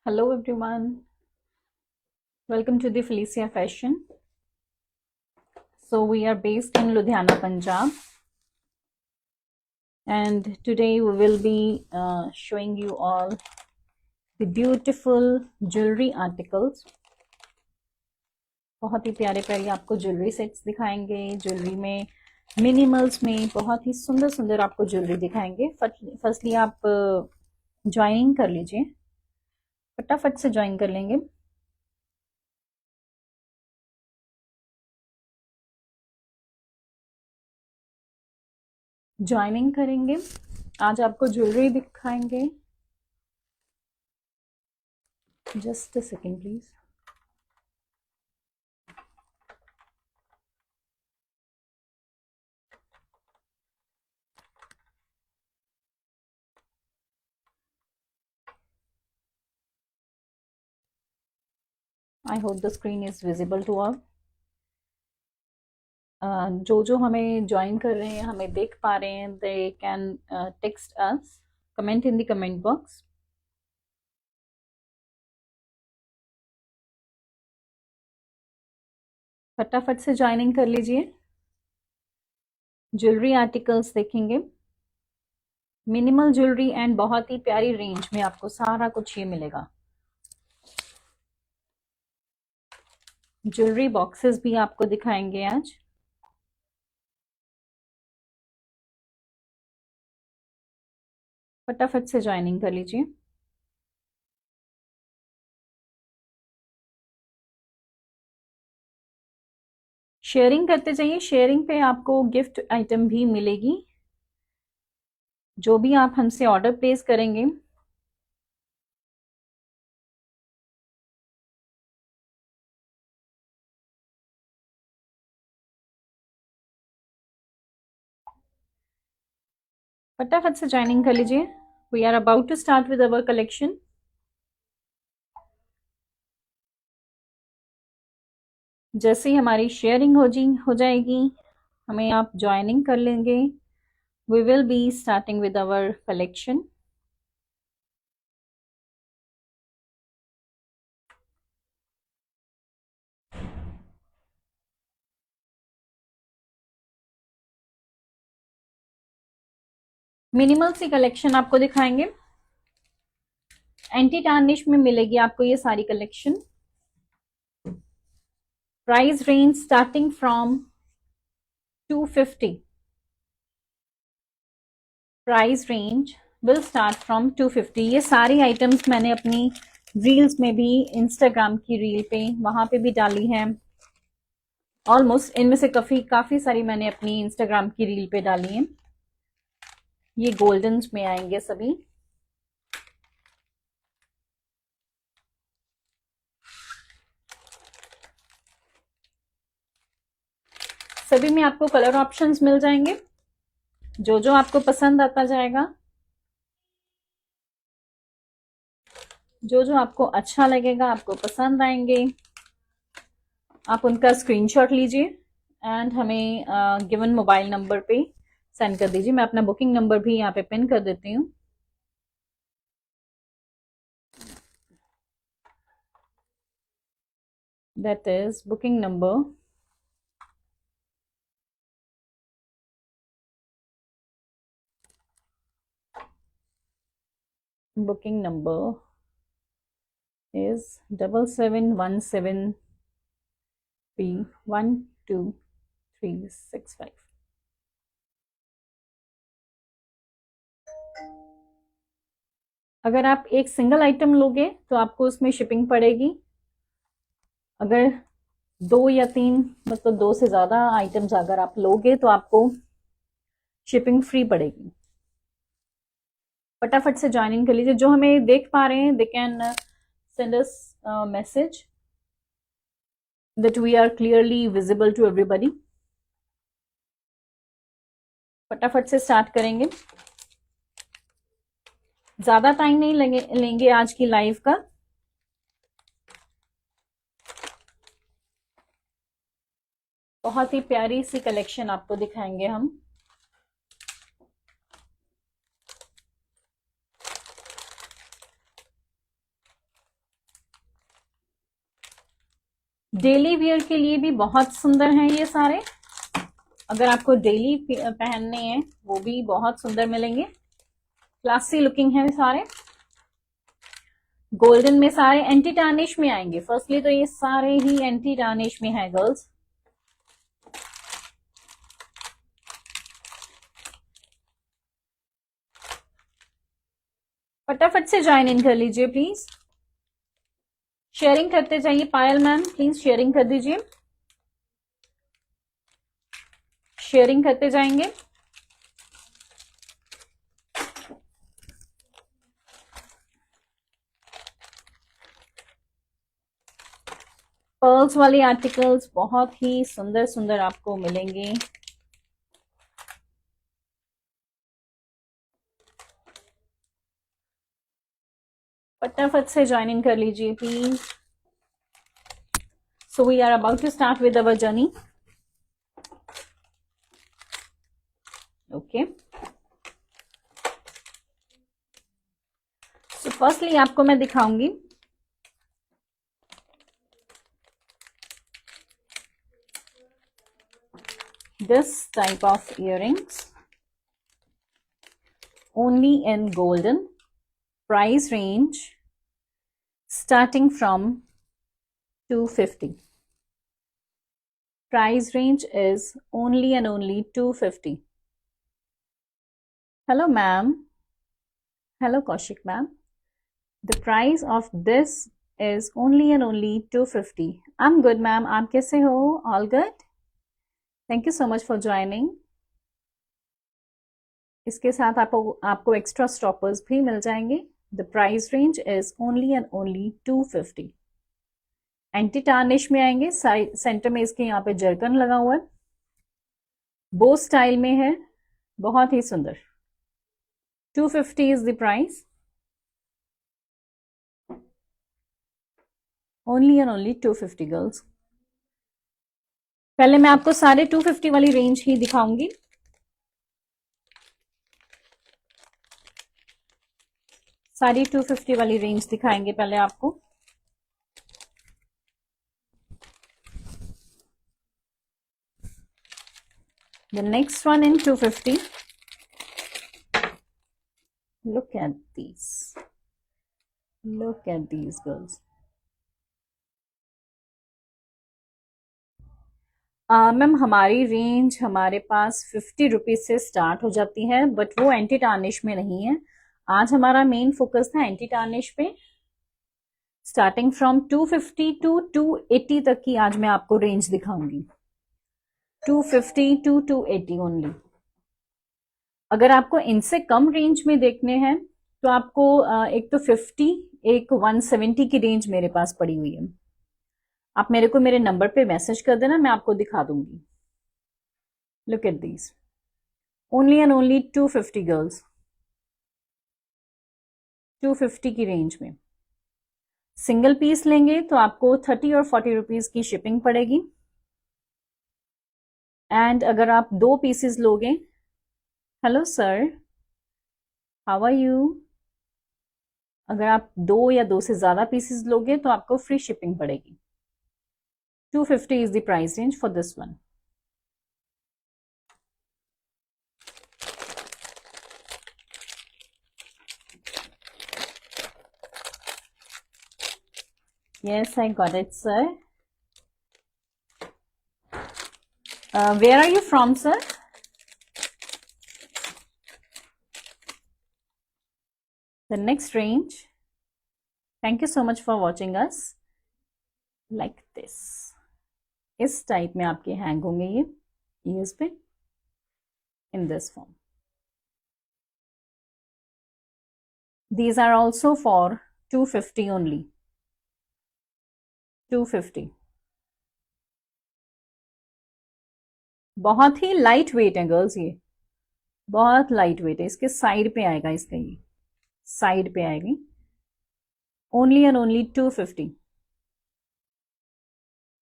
Hello everyone, welcome to the Felicia Fashion. So we are based in Ludhiana, Punjab, and today we will be showing you all the beautiful jewelry articles. बहुत ही प्यारे प्यारे आपको jewellery sets दिखाएंगे। Jewellery में minimals में बहुत ही सुंदर सुंदर आपको ज्वेलरी दिखाएंगे। फर्स्टली आप ज्वाइनिंग कर लीजिए, फटाफट से ज्वाइन कर लेंगे। ज्वाइनिंग करेंगे, आज आपको ज्वेलरी दिखाएंगे। Just a second please. I hope the screen is visible to all. जो जो हमें ज्वाइन कर रहे हैं, हमें देख पा रहे हैं, they can text us, comment in the comment box. फटाफट से ज्वाइनिंग कर लीजिए। ज्वेलरी आर्टिकल्स देखेंगे, मिनिमल ज्वेलरी एंड बहुत ही प्यारी रेंज में आपको सारा कुछ ये मिलेगा। ज्वेलरी बॉक्सेस भी आपको दिखाएंगे आज। फटाफट से ज्वाइनिंग कर लीजिए। शेयरिंग करते जाइए, शेयरिंग पे आपको गिफ्ट आइटम भी मिलेगी। जो भी आप हमसे ऑर्डर प्लेस करेंगे, फटाफट से ज्वाइनिंग कर लीजिए। We are about to start with our collection. जैसे ही हमारी शेयरिंग हो जाएगी, हमें आप ज्वाइनिंग कर लेंगे। We will be starting with our collection. Minimal सी कलेक्शन आपको दिखाएंगे। एंटी टार्निश में मिलेगी आपको ये सारी collection. Price range starting from 250। Price range will start from 250। ये सारी आइटम्स मैंने अपनी रील्स में भी, इंस्टाग्राम की रील पे, वहां पे भी डाली है। ऑलमोस्ट इनमें से काफी सारी मैंने अपनी इंस्टाग्राम की रील पे डाली है। ये गोल्डन में आएंगे सभी। सभी में आपको कलर ऑप्शंस मिल जाएंगे, जो जो आपको पसंद आता जाएगा, जो जो आपको अच्छा लगेगा, आपको पसंद आएंगे, आप उनका स्क्रीनशॉट लीजिए एंड हमें गिवन मोबाइल नंबर पे सेंड कर दीजिए। मैं अपना बुकिंग नंबर भी यहाँ पे पिन कर देती हूँ। That is booking number booking number is 7717P12365। अगर आप एक सिंगल आइटम लोगे तो आपको उसमें शिपिंग पड़ेगी। अगर 2 या 3, मतलब 2 से ज्यादा आइटम्स अगर आप लोगे तो आपको शिपिंग फ्री पड़ेगी। फटाफट से ज्वाइनिंग कर लीजिए। जो हमें देख पा रहे हैं, they can send us message that we are clearly visible to everybody। फटाफट से स्टार्ट करेंगे, ज्यादा टाइम नहीं लेंगे आज की लाइव का। बहुत ही प्यारी सी कलेक्शन आपको दिखाएंगे हम। डेली वियर के लिए भी बहुत सुंदर हैं ये सारे। अगर आपको डेली पहनने हैं वो भी बहुत सुंदर मिलेंगे, क्लासी लुकिंग है सारे। गोल्डन में सारे एंटी टार्निश में आएंगे। फर्स्टली तो ये सारे ही एंटी टार्निश में है गर्ल्स। फटाफट से ज्वाइन इन कर लीजिए प्लीज, शेयरिंग करते जाइए। पायल मैम प्लीज शेयरिंग कर दीजिए, शेयरिंग करते जाएंगे। पर्ल्स वाले आर्टिकल्स बहुत ही सुंदर सुंदर आपको मिलेंगे। फटाफट से ज्वाइन इन कर लीजिए please. So we are about to start with our journey. Okay, so firstly आपको मैं दिखाऊंगी this type of earrings only in golden, price range starting from 250. Price range is only and only 250. Hello ma'am, hello Kaushik ma'am, the price of this is only and only 250. I'm good ma'am, आप कैसे हो? All good, thank you so much for joining. इसके साथ आपको extra stoppers भी मिल जाएंगे। The price range is only and only 250। Anti tarnish में आएंगे, सेंटर में इसके यहाँ पे जर्कन लगा हुआ है, बो स्टाइल में है, बहुत ही सुंदर। 250 is the price, only and only 250 girls. पहले मैं आपको सारे 250 वाली रेंज ही दिखाऊंगी। सारी 250 वाली रेंज दिखाएंगे पहले आपको। The next one in 250. Look at these. Look at these girls. Ma'am हमारी रेंज हमारे पास 50 रुपीज से स्टार्ट हो जाती है, बट वो एंटी टार्निश में नहीं है। आज हमारा मेन फोकस था एंटी टार्निश पे। स्टार्टिंग फ्रॉम 250 टू 280 तक की आज मैं आपको रेंज दिखाऊंगी। 250 टू 280 ओनली। अगर आपको इनसे कम रेंज में देखने हैं तो आपको एक तो 50, एक 170 की रेंज मेरे पास पड़ी हुई है। आप मेरे को मेरे नंबर पे मैसेज कर देना, मैं आपको दिखा दूंगी। Look at these, only and only 250 girls, 250 की रेंज में। सिंगल पीस लेंगे तो आपको 30 और 40 रुपीज की शिपिंग पड़ेगी। एंड अगर आप 2 पीसेस लोगे, hello sir, how are you, अगर आप 2 या 2 से ज्यादा पीसेस लोगे तो आपको फ्री शिपिंग पड़ेगी। 250 is the price range for this one. Yes, I got it, sir. Where are you from, sir? The next range. Thank you so much for watching us. Like this. इस type में आपके hang होंगे ये ears पे, in this form. These are also for 250 only, 250। बहुत ही light weight है girls, ये बहुत लाइट वेट है। इसके साइड पे आएगा, इसका ये साइड पे आएगी। Only and only 250।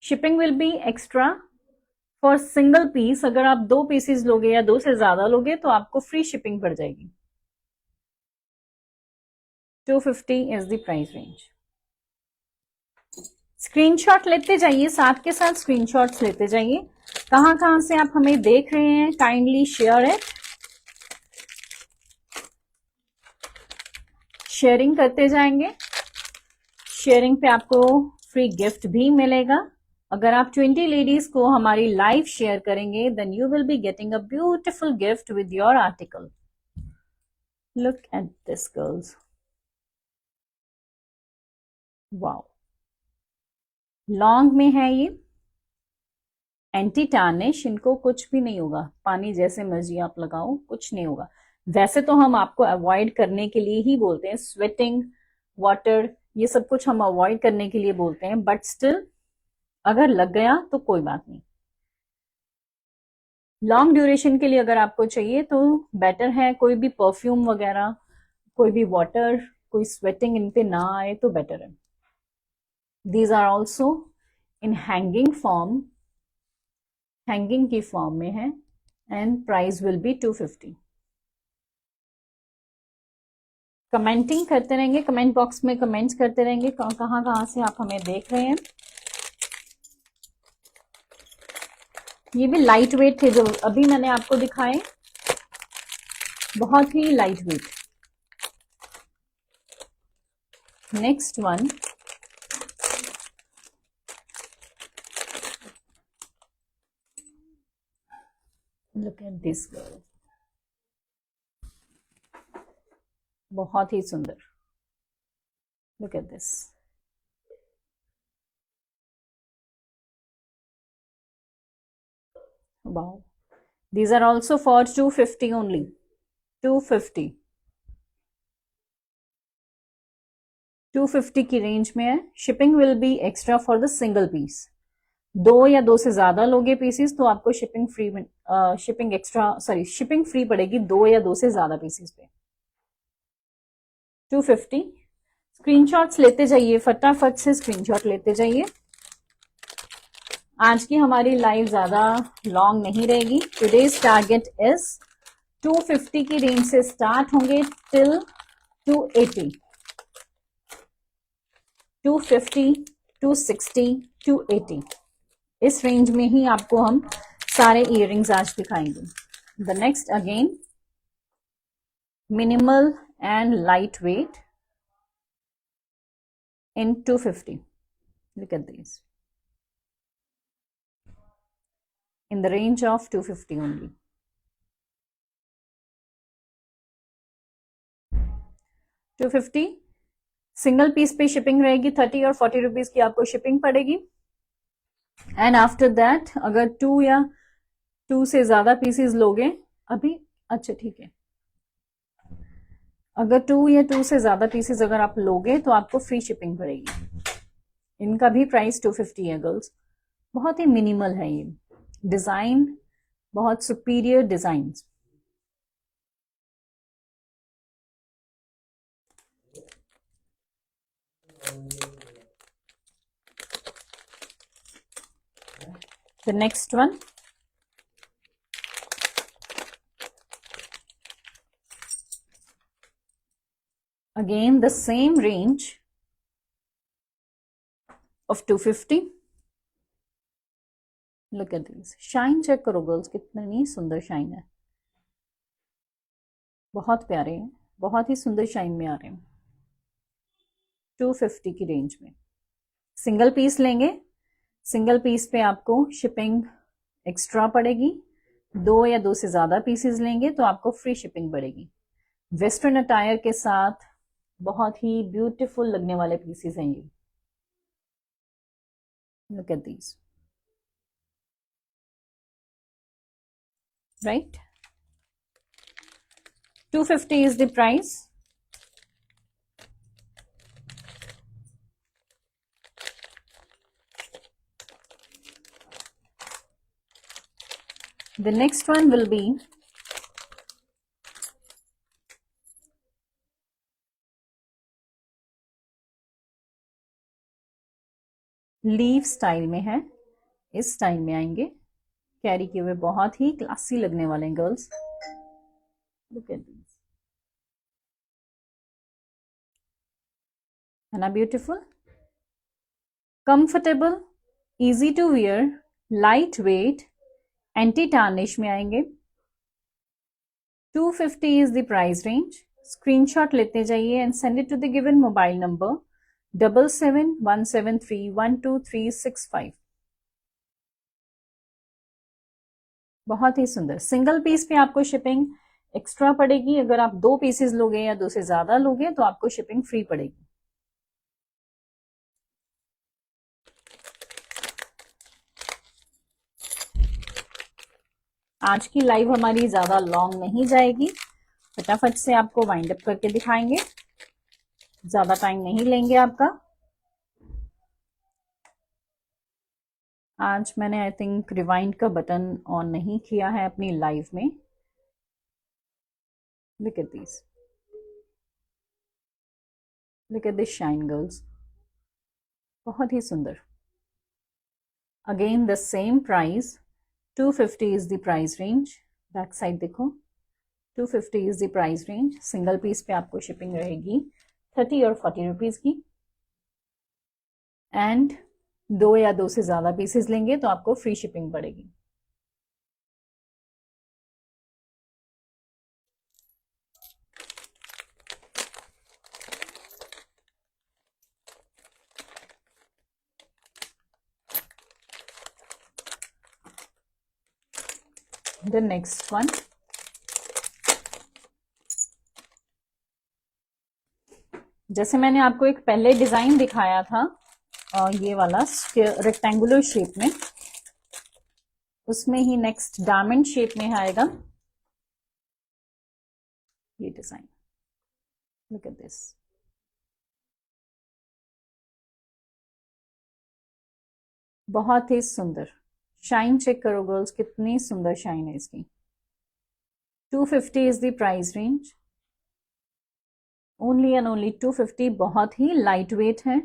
Shipping will be extra for single piece. अगर आप 2 पीसेस लोगे या 2 से ज्यादा लोगे तो आपको फ्री शिपिंग पड़ जाएगी। 250 is the price range. Screenshot लेते जाइए, साथ के साथ स्क्रीनशॉट्स लेते जाइए। कहां कहां से आप हमें देख रहे हैं, काइंडली शेयर इट, शेयरिंग करते जाएंगे। शेयरिंग पे आपको फ्री गिफ्ट भी मिलेगा। अगर आप 20 लेडीज को हमारी लाइव शेयर करेंगे, then you will be getting a beautiful gift with your article. Look at this girls, wow. Long में है ये, एंटी टार्निश, इनको कुछ भी नहीं होगा, पानी जैसे मर्जी आप लगाओ कुछ नहीं होगा। वैसे तो हम आपको अवॉइड करने के लिए ही बोलते हैं, स्वेटिंग, वाटर, ये सब कुछ हम अवॉइड करने के लिए बोलते हैं, बट स्टिल अगर लग गया तो कोई बात नहीं। लॉन्ग ड्यूरेशन के लिए अगर आपको चाहिए तो बेटर है कोई भी परफ्यूम वगैरह, कोई भी वाटर, कोई स्वेटिंग इन पे ना आए तो बेटर है। These are also in hanging form, hanging की फॉर्म में है, and price will be 250। Commenting करते रहेंगे, कमेंट बॉक्स में कमेंट्स करते रहेंगे कहां कहां से आप हमें देख रहे हैं। ये भी लाइट वेट थे जो अभी मैंने आपको दिखाए, बहुत ही light weight. Next one, look at this girl, बहुत ही सुंदर। Look at this, wow. These are also for 250 only, 250, 250 की रेंज में है। Shipping will be extra for the single piece. दो या दो से ज्यादा लोगे पीसेस तो आपको shipping free, shipping extra, sorry shipping free पड़ेगी दो या दो से ज्यादा पीसेस पे। 250। स्क्रीनशॉट्स लेते जाइए, फटाफट से स्क्रीनशॉट लेते जाइए। आज की हमारी लाइव ज्यादा लॉन्ग नहीं रहेगी। टुडेज टारगेट इज 250 की रेंज से स्टार्ट होंगे टिल 280, 250, 260, 280, इस रेंज में ही आपको हम सारे इयररिंग्स आज दिखाएंगे। The next again, minimal and light weight in 250. Look at these. In the range of 250 only. 250 single piece पे शिपिंग रहेगी 30 और 40 रुपीज की आपको शिपिंग पड़ेगी। एंड आफ्टर दैट अगर 2 या 2 से ज्यादा पीसेस लोगे, अभी अच्छा ठीक है, अगर 2 या 2 से ज्यादा पीसेस अगर आप लोगे तो आपको फ्री शिपिंग पड़ेगी। इनका भी प्राइस 250 है गर्ल्स। बहुत ही मिनिमल है ये डिजाइन, बहुत superior design. The next one, again the same range of 250. Look at this, shine check करो गर्ल्स, कितनी सुंदर शाइन है, बहुत प्यारे हैं, बहुत ही सुंदर शाइन में आ रहे हैं। 250 की रेंज में सिंगल पीस लेंगे, सिंगल पीस पे आपको शिपिंग एक्स्ट्रा पड़ेगी। दो या दो से ज्यादा पीसेस लेंगे तो आपको फ्री शिपिंग पड़ेगी। वेस्टर्न अटायर के साथ बहुत ही ब्यूटीफुल लगने वाले पीसेस हैं ये। Look at these, right. 250 is the price. The next one will be leave style में है, इस स्टाइल में आएंगे, कैरी किए हुए बहुत ही क्लासी लगने वाले हैं गर्ल्स। लुक एट दिस, है ना beautiful. Comfortable, easy to wear, light weight, anti tarnish में आएंगे। 250 is the price range. Screenshot लेते जाइए and send it to the given mobile number 7717312365। बहुत ही सुंदर। सिंगल पीस पे आपको शिपिंग एक्स्ट्रा पड़ेगी। अगर आप 2 पीसेस लोगे या 2 से ज्यादा लोगे तो आपको शिपिंग फ्री पड़ेगी। आज की लाइव हमारी ज्यादा लॉन्ग नहीं जाएगी, फटाफट से आपको वाइंड अप करके दिखाएंगे, ज्यादा टाइम नहीं लेंगे आपका। आज मैंने आई थिंक रिवाइंड का बटन ऑन नहीं किया है अपनी लाइव में। Look at this, look at this shine girls, बहुत ही सुंदर। Again the same price, 250 is the price range. Back side देखो, 250 is the price range. Single piece पे आपको शिपिंग रहेगी 30 और 40 रुपीज की, एंड 2 या 2 से ज्यादा पीसेस लेंगे तो आपको फ्री शिपिंग पड़ेगी। The next one, जैसे मैंने आपको एक पहले डिजाइन दिखाया था ये वाला रेक्टेंगुलर शेप में, उसमें ही नेक्स्ट डायमंड शेप में आएगा ये डिजाइन। लुक एट दिस, बहुत ही सुंदर। शाइन चेक करो गर्ल्स, कितनी सुंदर शाइन है इसकी। 250 is the price range, only and only 250। बहुत ही लाइट वेट है।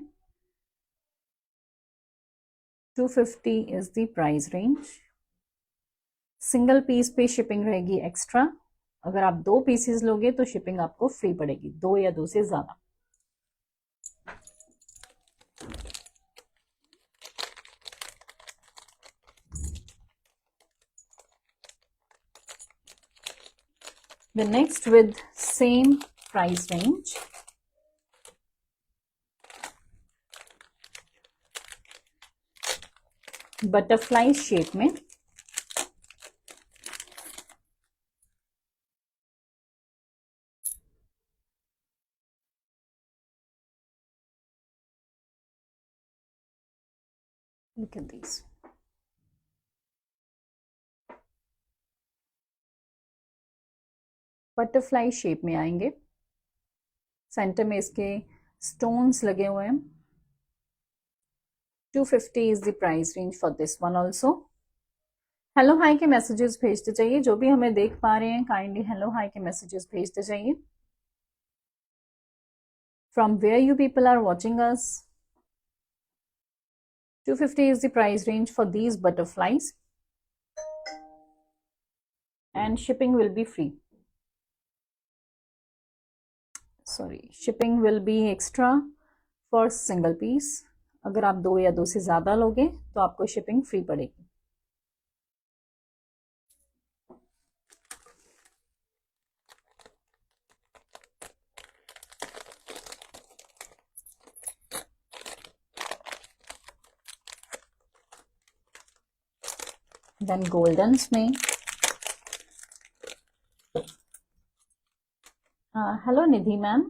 250 is the price range. Single piece पे शिपिंग रहेगी एक्स्ट्रा। अगर आप 2 पीसेस लोगे तो शिपिंग आपको फ्री पड़ेगी, 2 या 2 से ज्यादा। The next with same price range, butterfly shape में। Look at these. Butterfly shape में आएंगे, सेंटर में इसके स्टोन्स लगे हुए हैं। 250 is the price range for this one also. Hello hi के मैसेजेस भेजते जाइए, जो भी हमें देख पा रहे हैं काइंडली हेलो हाई के मैसेजेस भेजते जाइए। From where you people are watching us. 250 is the price range for these butterflies and shipping will be free. Sorry, shipping will be extra for single piece. अगर आप 2 या 2 से ज्यादा लोगे तो आपको शिपिंग फ्री पड़ेगी। देन गोल्डन्स में hello Nidhi ma'am,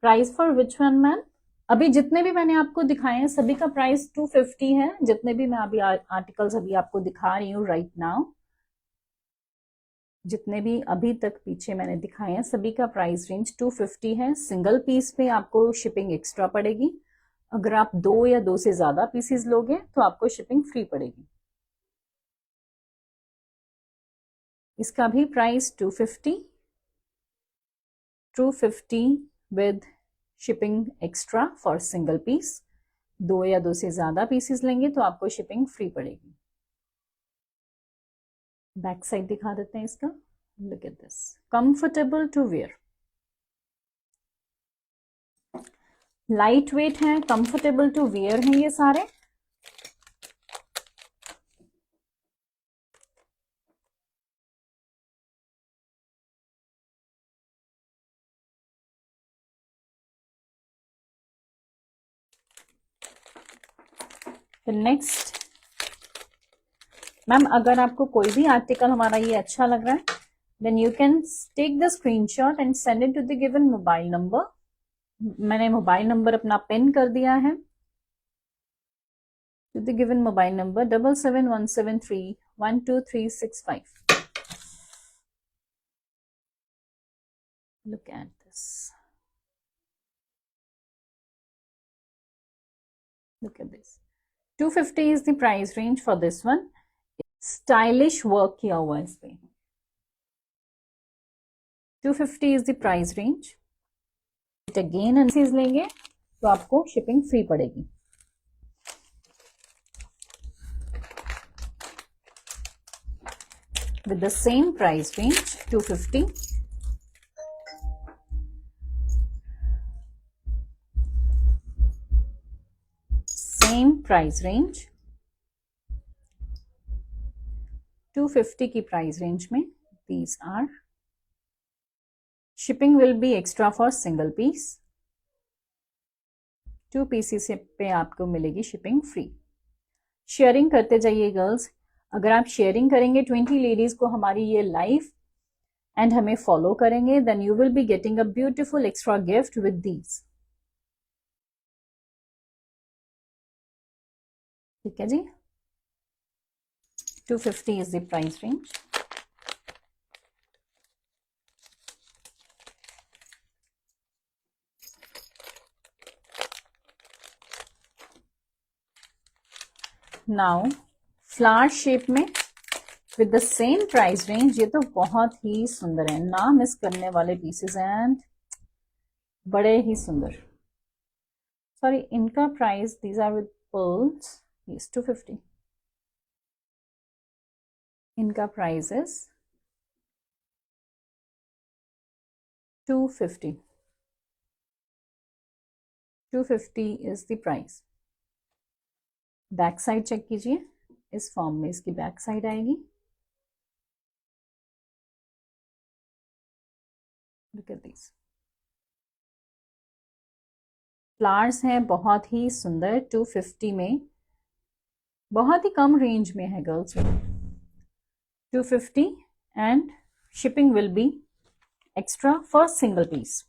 price for which one ma'am? अभी जितने भी मैंने आपको दिखाए हैं सभी का प्राइस 250 है। जितने भी मैं अभी आर्टिकल्स अभी आपको दिखा रही हूँ राइट नाउ, जितने भी अभी तक पीछे मैंने दिखाए हैं सभी का प्राइस रेंज 250 है। सिंगल पीस पे आपको शिपिंग एक्स्ट्रा पड़ेगी। अगर आप 2 या 2 से ज्यादा पीसेस लोगे तो आपको शिपिंग फ्री पड़ेगी। इसका भी price 250 with shipping extra for single piece. 2 या 2 से ज्यादा पीसेस लेंगे तो आपको शिपिंग फ्री पड़ेगी। बैक साइड दिखा देते हैं इसका। Look at this, comfortable to wear, light weight है, कंफर्टेबल टू वेयर हैं ये सारे। तो नेक्स्ट मैम, अगर आपको कोई भी आर्टिकल हमारा ये अच्छा लग रहा है, then you can take the screenshot and send it to the given mobile number. मैंने मोबाइल नंबर अपना पिन कर दिया है. To the given mobile number 7717312365. Look at this. Look at this. 250 is the price range for this one. Stylish work किया हुआ है इस पे. 250 is the price range. It again चीज लेंगे तो आपको शिपिंग फ्री पड़ेगी. With the same price range, 250. Same price range, 250 की प्राइस रेंज में these are. Shipping will be extra for single piece. 2 pieces पे आपको मिलेगी शिपिंग फ्री. शेयरिंग करते जाइए गर्ल्स. अगर आप शेयरिंग करेंगे 20 लेडीज को हमारी ये लाइव एंड हमें फॉलो करेंगे, then you will be getting a beautiful extra gift with these. ठीक है जी. 250 is the price range. Now flower shape में with the same price range. ये तो बहुत ही सुंदर है, ना मिस करने वाले पीसेस एंड बड़े ही सुंदर. सॉरी, इनका price, these are with pearls, yes 250. इनका price is 250. 250 is the price. Back side check कीजिए. इस फॉर्म में इसकी बैक साइड आएगी. Look at this. फ्लावर्स हैं बहुत ही सुंदर. 250 में बहुत ही कम रेंज में है girls. 250 and shipping will be extra for single piece.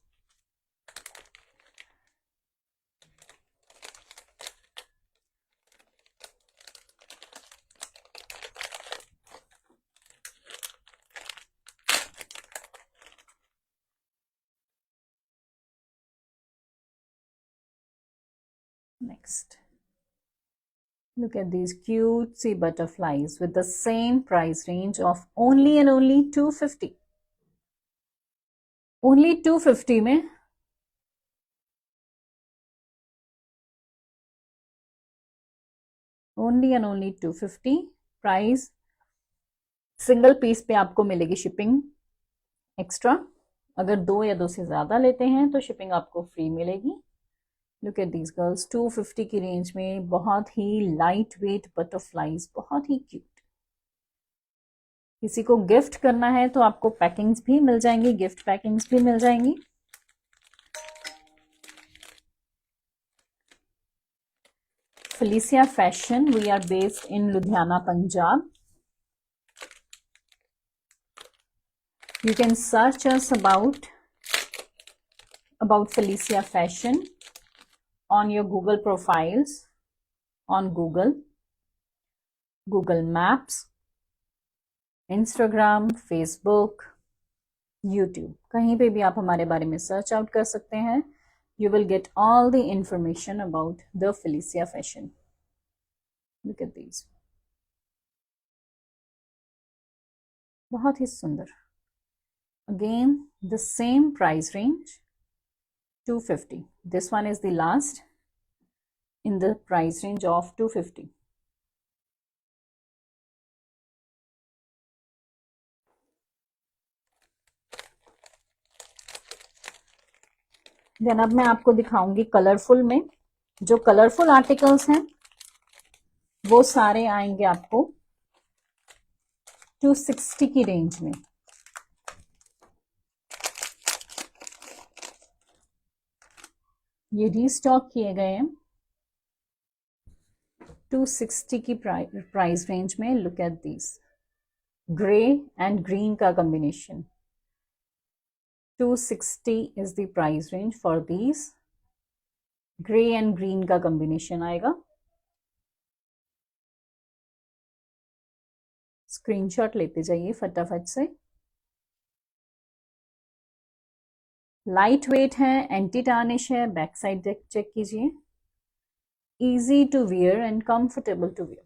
Next, look at these cutesy butterflies with the same price range of only and only 250. Only 250 में only and only 250 price. Single piece पे आपको मिलेगी shipping extra. अगर 2 या 2 से ज्यादा लेते हैं तो शिपिंग आपको फ्री मिलेगी. Look at these girls. 250 की रेंज में बहुत ही लाइट वेट बटरफ्लाईज, बहुत ही क्यूट. किसी को गिफ्ट करना है तो आपको पैकिंग्स भी मिल जाएंगी, गिफ्ट पैकिंग्स भी मिल जाएंगी. Felicia Fashion, we are based in Ludhiana, Punjab. You can search us about Felicia Fashion on your Google profiles, on Google Maps, Instagram, Facebook, YouTube. कहीं पे भी आप हमारे बारे में सर्च आउट कर सकते हैं. You will get all the information about the Felicia Fashion. Look at these. बहुत ही सुंदर. Again, the same price range, 250. This one is the last in the price range of 250. Then अब मैं आपको दिखाऊंगी कलरफुल में. जो कलरफुल आर्टिकल्स हैं वो सारे आएंगे आपको 260 की रेंज में. ये रीस्टॉक किए गए हैं. 260 की प्राइस रेंज में look at this grey and green का combination. 260 is the price range for these. Grey and green का कॉम्बिनेशन आएगा. स्क्रीनशॉट लेते जाइए फटाफट से. लाइट वेट है, एंटी टार्निश है. बैक साइड चेक कीजिए. Easy to wear and comfortable to wear.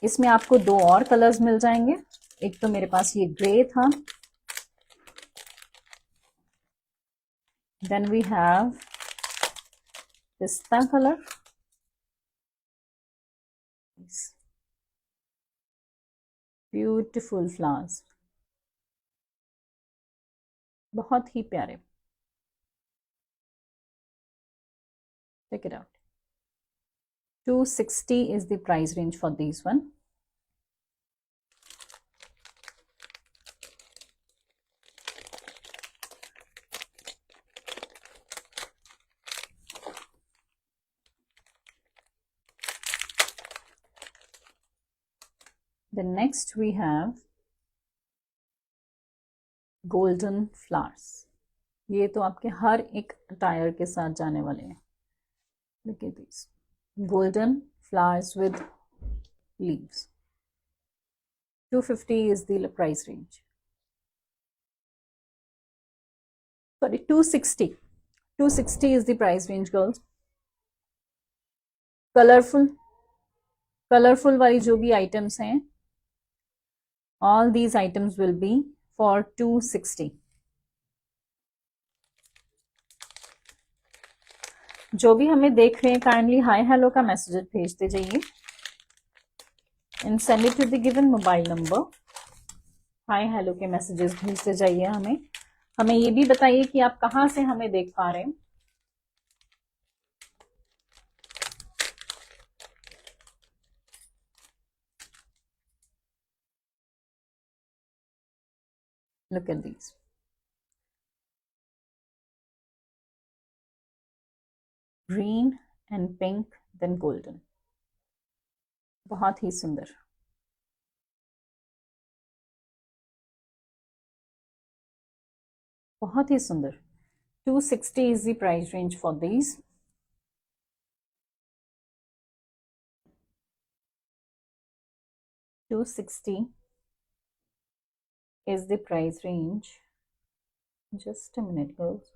इसमें आपको दो और कलर्स मिल जाएंगे. एक तो मेरे पास ये ग्रे था. देन वी हैव पिस्ता कलर. ब्यूटीफुल फ्लावर्स, बहुत ही प्यारे. check it out. 260 is the price range for these one. Then next we have golden flowers. ये तो आपके हर एक अटायर के साथ जाने वाले हैं. Look at these golden flowers with leaves. 250 is the price range. Sorry, 260. 260 is the price range, girls. Colorful वाली जो भी items हैं, all these items will be for 260. जो भी हमें देख रहे हैं काइंडली हाय हेलो का मैसेज भेजते जाइए and send it to the given mobile number. Hi hello के मैसेजेस भेजते जाइए. हमें ये भी बताइए कि आप कहाँ से हमें देख पा रहे हैं. Look at these. Green and pink then golden. बहुत ही सुंदर. बहुत ही सुंदर. 260 is the price range for these. $260 is the price range. Just a minute, girls.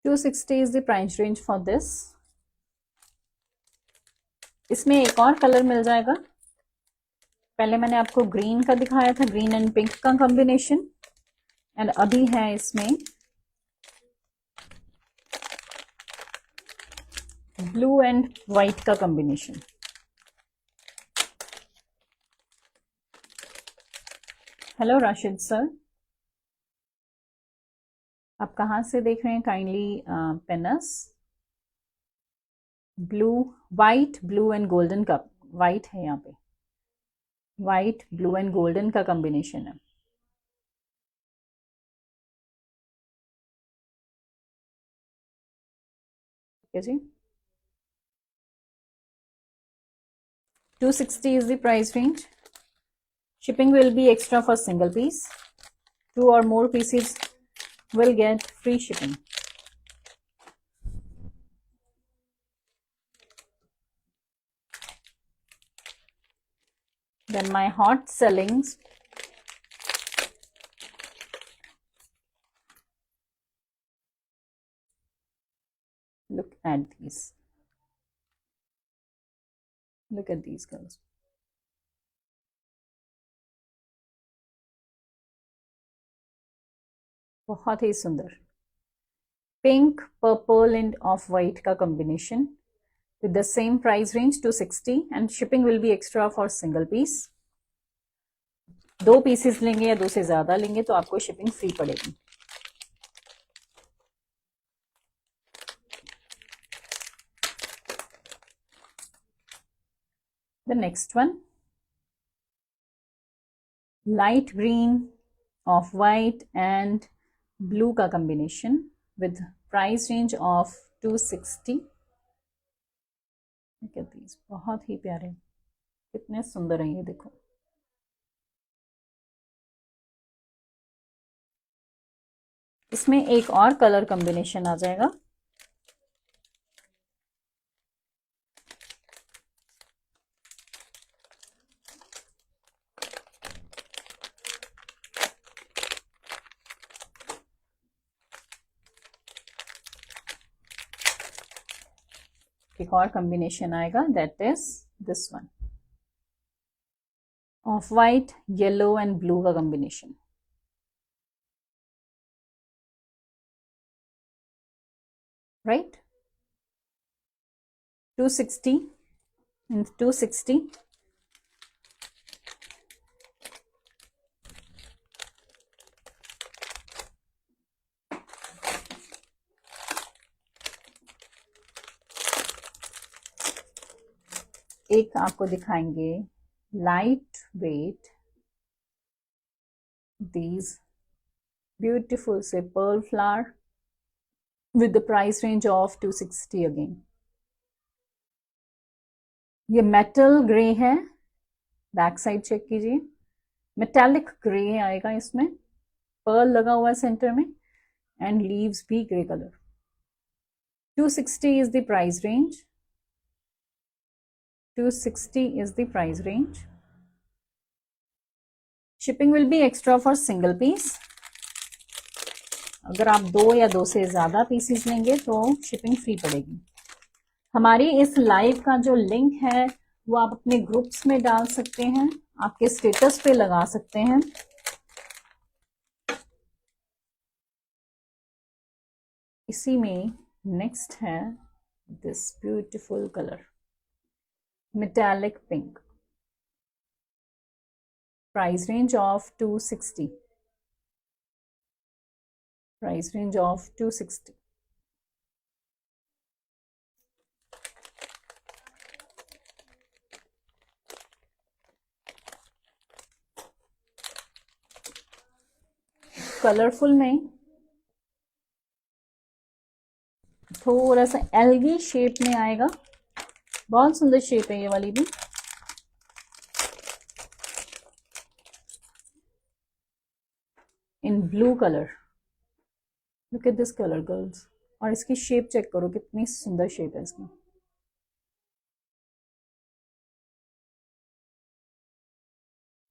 $260 is the price range for this. इसमें एक और कलर मिल जाएगा. पहले मैंने आपको ग्रीन का दिखाया था, ग्रीन एंड पिंक का कॉम्बिनेशन, एंड अभी है इसमें ब्लू एंड व्हाइट का कॉम्बिनेशन. हेलो राशिद सर, आप कहाँ से देख रहे हैं kindly penis. Blue, white, blue and golden का. व्हाइट है यहाँ पे. व्हाइट, ब्लू एंड गोल्डन का कॉम्बिनेशन है. ठीक है जी. 260 is the price range. Shipping will be extra for single piece. 2 or more pieces will get free shipping. Then my hot sellings. Look at these. Look at these girls. बहुत ही सुंदर. Pink, purple end of white का combination. with the same price range 260 and shipping will be extra for single piece. 2 pieces लेंगे या 2 से ज्यादा लेंगे तो आपको शिपिंग फ्री पड़ेगी. The next one, light green, off white and blue का combination with price range of 260. Look at these, बहुत ही प्यारे, कितने सुंदर हैं ये देखो. इसमें एक और कलर कॉम्बिनेशन आ जाएगा. एक और कॉम्बिनेशन आएगा, that is this one, of white yellow and blue का कॉम्बिनेशन. Right, 260 and 260. एक आपको दिखाएंगे लाइट वेट, these beautiful से pearl flower with the price range of 260 again. ये मेटल ग्रे है, बैक साइड चेक कीजिए, मेटालिक ग्रे आएगा इसमें, पर्ल लगा हुआ है सेंटर में एंड लीव्स भी grey colour. 260 is the price range. 260 is the price range. Shipping will be extra for single piece. अगर आप 2 या 2 से ज्यादा पीसेस लेंगे तो शिपिंग फ्री पड़ेगी. हमारी इस लाइव का जो लिंक है वो आप अपने ग्रुप्स में डाल सकते हैं, आपके स्टेटस पे लगा सकते हैं. इसी में नेक्स्ट है this beautiful colour, metallic pink, price range of 260. Price range of 260. Colourful में थोड़ा सा एल्गी शेप में आएगा, बहुत सुंदर शेप है ये वाली भी. In blue colour, look at this colour girls, और इसकी शेप चेक करो कितनी सुंदर शेप है इसकी.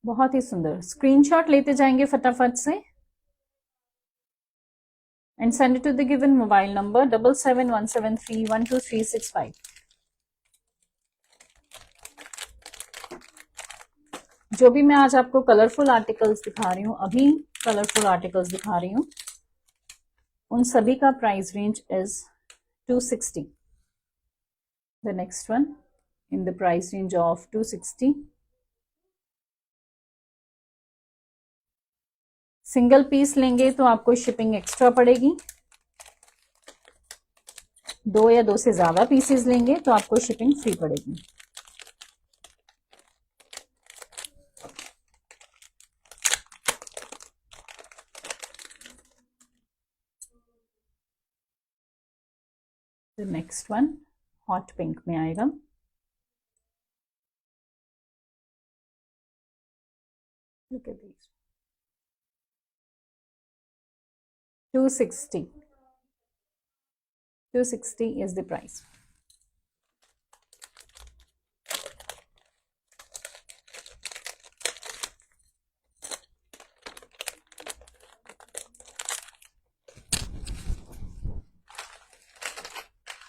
बहुत ही सुंदर. स्क्रीनशॉट लेते जाएंगे फटाफट से and send it to the given mobile number 7717312365. जो भी मैं आज आपको कलरफुल आर्टिकल्स दिखा रही हूं, अभी कलरफुल आर्टिकल्स दिखा रही हूं, उन सभी का price range is 260. The next one in the price range of 260. Single piece लेंगे तो आपको शिपिंग एक्स्ट्रा पड़ेगी. 2 या 2 से ज्यादा पीसेस लेंगे तो आपको शिपिंग फ्री पड़ेगी. The next one hot pink में आएगा. Look at this, 260. 260 is the price.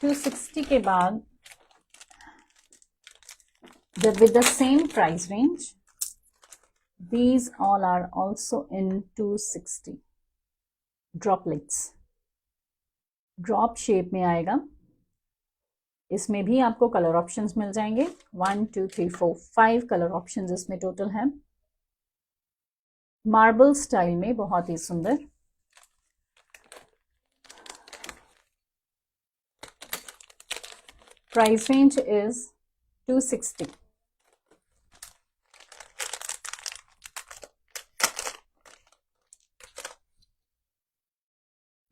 $260 के बाद with the same price range, these all are also in 260. Droplets, drop shape में आएगा. इसमें भी आपको कलर ऑप्शंस मिल जाएंगे, 1 2 3 4 5 कलर ऑप्शंस इसमें टोटल हैं। मार्बल स्टाइल में बहुत ही सुंदर। Price range is 260।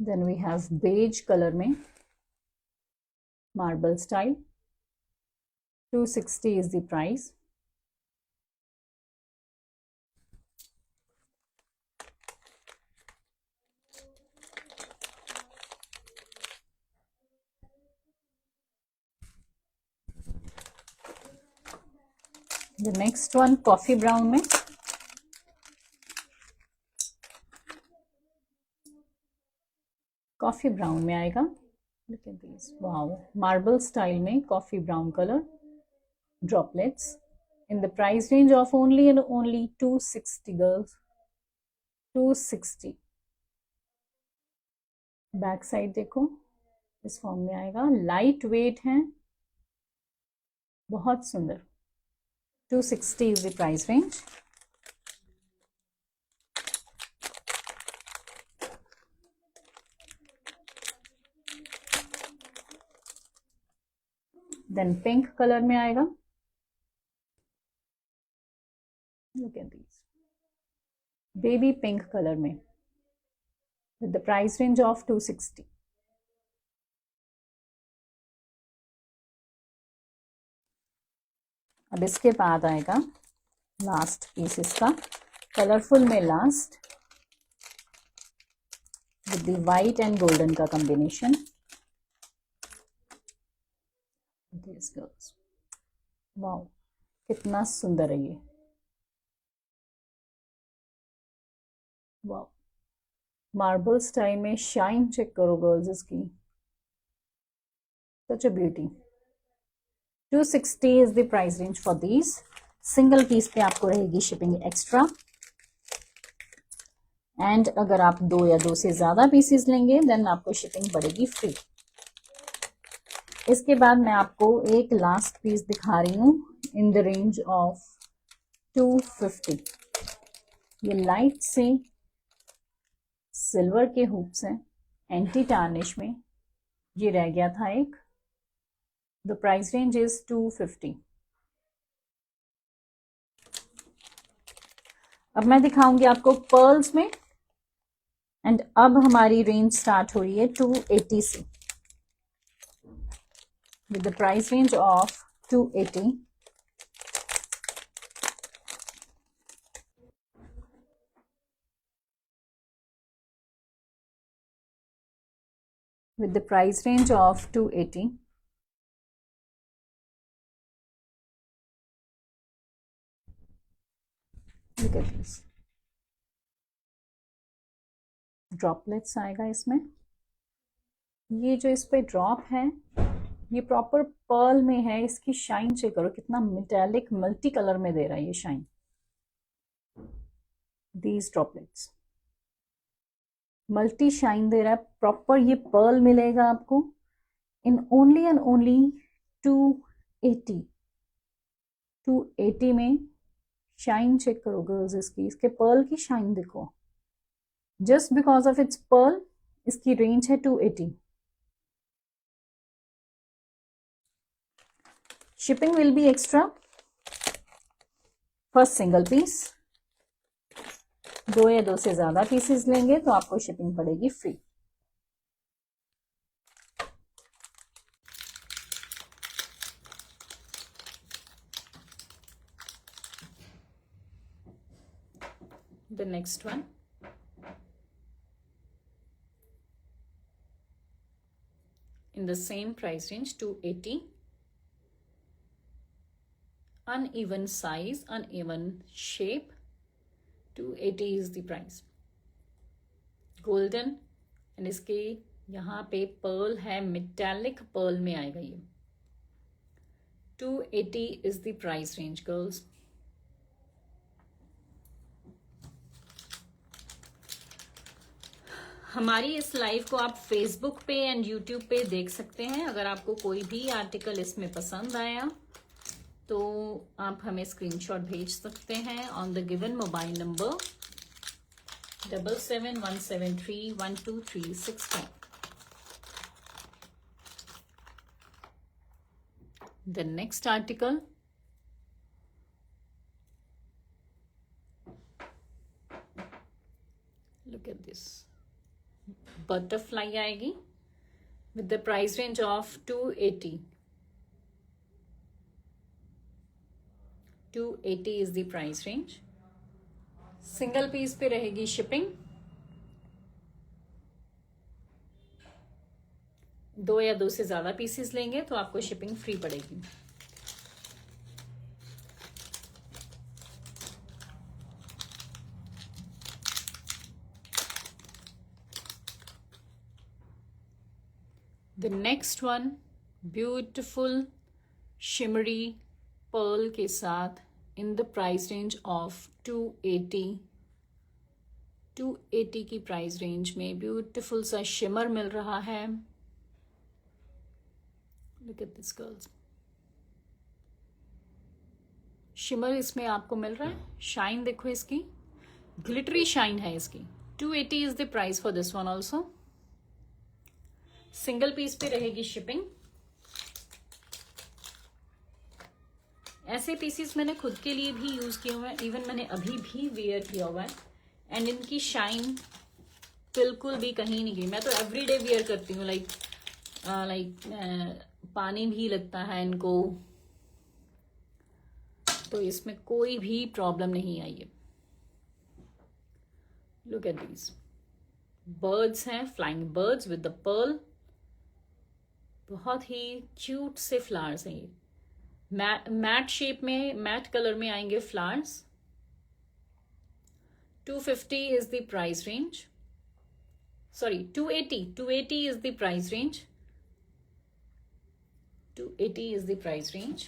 Then we have beige colour में marble style, 260 is the price. The next one coffee brown में, कॉफी ब्राउन में आएगा। Look at these, wow, marble style में coffee brown colour, droplets in the price range of only and only 260 girls, 260। Back side देखो, इस form में आएगा, light weight है, बहुत सुंदर। 260 is the price range. Then pink colour में आएगा। Look at these, baby pink colour में with the price range of 260. अब इसके बाद आएगा लास्ट पीस इसका, कलरफुल में last, with the white and golden का कॉम्बिनेशन। वाओ, कितना सुंदर है ये, वाओ। मार्बल स्टाइल में शाइन चेक करो गर्ल्स इसकी, such a beauty. 260 is the price range for these. Single piece पे आपको रहेगी शिपिंग एक्स्ट्रा, एंड अगर आप 2 या 2 से ज्यादा पीसेस लेंगे देन आपको शिपिंग पड़ेगी फ्री। इसके बाद मैं आपको एक लास्ट पीस दिखा रही हूँ इन द रेंज ऑफ 250। ये लाइट से सिल्वर के हुप्स हैं, एंटी टार्निश में, ये रह गया था एक। The price range is 250। अब मैं दिखाऊंगी आपको पर्ल्स में, एंड अब हमारी रेंज स्टार्ट हो रही है 280 से, with the price range of 280। with the price range of 280। Look at this, droplets आएगा इसमें। ये जो इस पे ड्रॉप है ये प्रॉपर पर्ल में है, इसकी शाइन चेक करो, कितना मेटेलिक मल्टी कलर में दे रहा है ये shine. These droplets multi shine दे रहा है, प्रॉपर ये पर्ल मिलेगा आपको इन ओनली एंड ओनली 280। 280 में शाइन चेक करो गर्ल्स इसकी, इसके पर्ल की शाइन देखो, just because of its pearl इसकी रेंज है 280। Shipping will be extra for single piece. 2 या 2 से ज्यादा पीसेस लेंगे तो आपको शिपिंग पड़ेगी free. The next one, in the same price range 280, uneven size, uneven shape, 280 is the price। Golden and इसके यहाँ पे पर्ल है, मेटालिक पर्ल में आएगा ये। 280 is the price range girls। हमारी इस लाइव को आप फेसबुक पे एंड यूट्यूब पे देख सकते हैं। अगर आपको कोई भी आर्टिकल इसमें पसंद आया तो आप हमें स्क्रीनशॉट भेज सकते हैं on the given mobile number 7717312364। The next article, look at this, butterfly आएगी with the price range of 280. 280 is the price range. Single piece पे रहेगी शिपिंग। 2 या 2 से ज्यादा पीसेस लेंगे तो आपको शिपिंग फ्री पड़ेगी। The next one, beautiful shimmery pearl के साथ in the price range of 280। 280 की प्राइस रेंज में ब्यूटिफुल सा शिमर मिल रहा है। Look at this girls, shimmer इसमें आपको मिल रहा है। शाइन देखो इसकी, ग्लिटरी शाइन है इसकी। 280 is the price for this one also. Single piece पे रहेगी शिपिंग। ऐसे पीसीस मैंने खुद के लिए भी यूज किए हुए हैं, इवन मैंने अभी भी वेयर किया हुआ है एंड इनकी शाइन बिल्कुल भी कहीं नहीं गई। मैं तो एवरीडे वेयर करती हूँ। लाइक पानी भी लगता है इनको, तो इसमें कोई भी प्रॉब्लम नहीं आई है। लुक एट दीज बर्ड्स हैं, flying birds with the pearl. बहुत ही क्यूट से फ्लावर्स हैं ये। मैट शेप में, मैट कलर में आएंगे flowers. 250 is the price range, sorry 280 is the price range. 280 is the price range.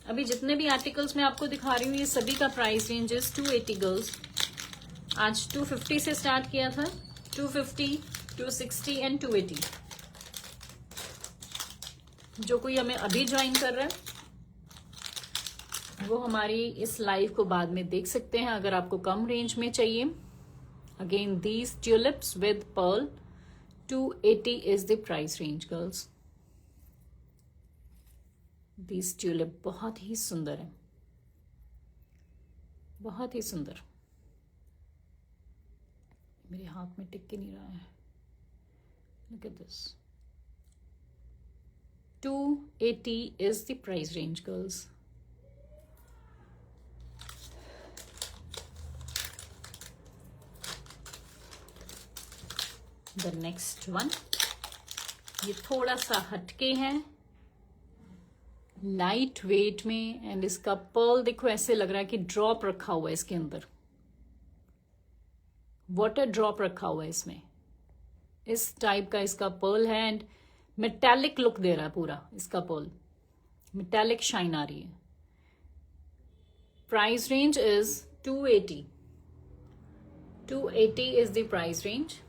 अभी जितने भी आर्टिकल्स मैं आपको दिखा रही हूँ ये सभी का प्राइस रेंज इज 280 गर्ल्स। आज 250 से स्टार्ट किया था, 250, 260 एंड 280। जो कोई हमें अभी ज्वाइन कर रहा है वो हमारी इस लाइव को बाद में देख सकते हैं अगर आपको कम रेंज में चाहिए। Again these tulips with Perl, 280 is the price range girls. These tulip बहुत ही सुंदर है, बहुत ही सुंदर। मेरे हाथ में टिक के नहीं रहा है। Look at this, 280 is the price range girls. The next one, ये थोड़ा सा हटके है, लाइट वेट में एंड इसका पर्ल देखो ऐसे लग रहा है कि ड्रॉप रखा हुआ है इसके अंदर, वाटर ड्रॉप रखा हुआ है इसमें। इस टाइप का इसका पर्ल है एंड मेटालिक लुक दे रहा है पूरा इसका पर्ल, मेटालिक शाइन आ रही है। Price range is 280। 280 is the price range.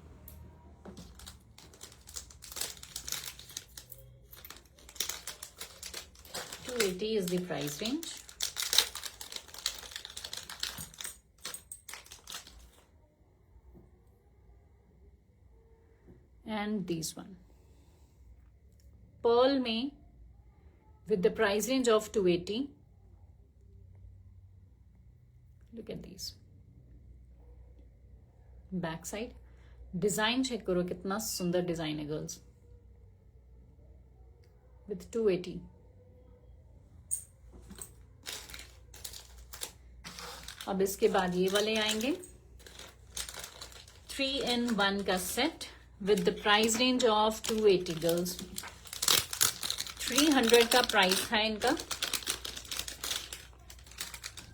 $280 is the price range. And these one, pearl में with the price range of 280. Look at these. Back side design चेक करो कितना सुंदर डिजाइन है गर्ल्स, with 280. अब इसके बाद ये वाले आएंगे 3-in-1 का set with the price range of 280 girls. 300 का प्राइस था इनका,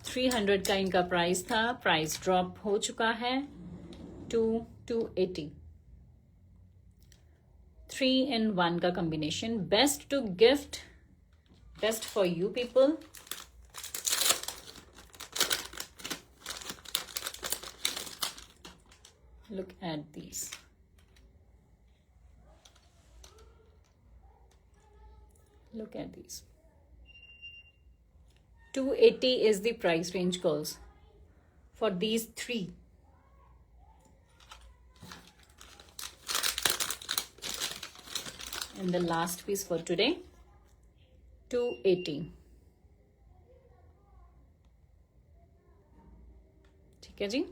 300 का इनका प्राइस था, प्राइस ड्रॉप हो चुका है to 280। 3-in-1 का combination, best to gift, best for you people. Look at these. Look at these. 280 is the price range, girls, for these three. And the last piece for today, 280. ठीक है जी.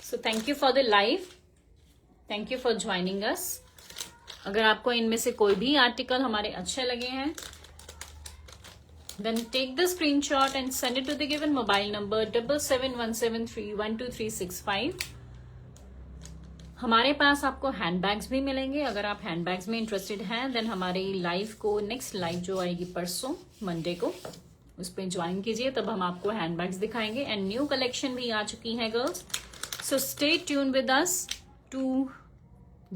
So thank you for the live. Thank you for joining us. अगर आपको इनमें से कोई भी article हमारे अच्छे लगे हैं, then take the screenshot and send it to the given mobile number 7717312365. हमारे पास आपको हैंडबैग्स भी मिलेंगे. अगर आप हैंडबैग्स में इंटरेस्टेड हैं, देन हमारी लाइव को, नेक्स्ट लाइव जो आएगी परसों मंडे को, उस पर ज्वाइन कीजिए. तब हम आपको हैंडबैग्स दिखाएंगे. एंड न्यू कलेक्शन भी आ चुकी है girls. So stay tune with us to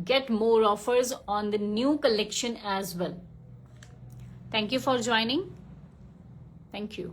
get more offers on the new collection as well. Thank you for joining. Thank you.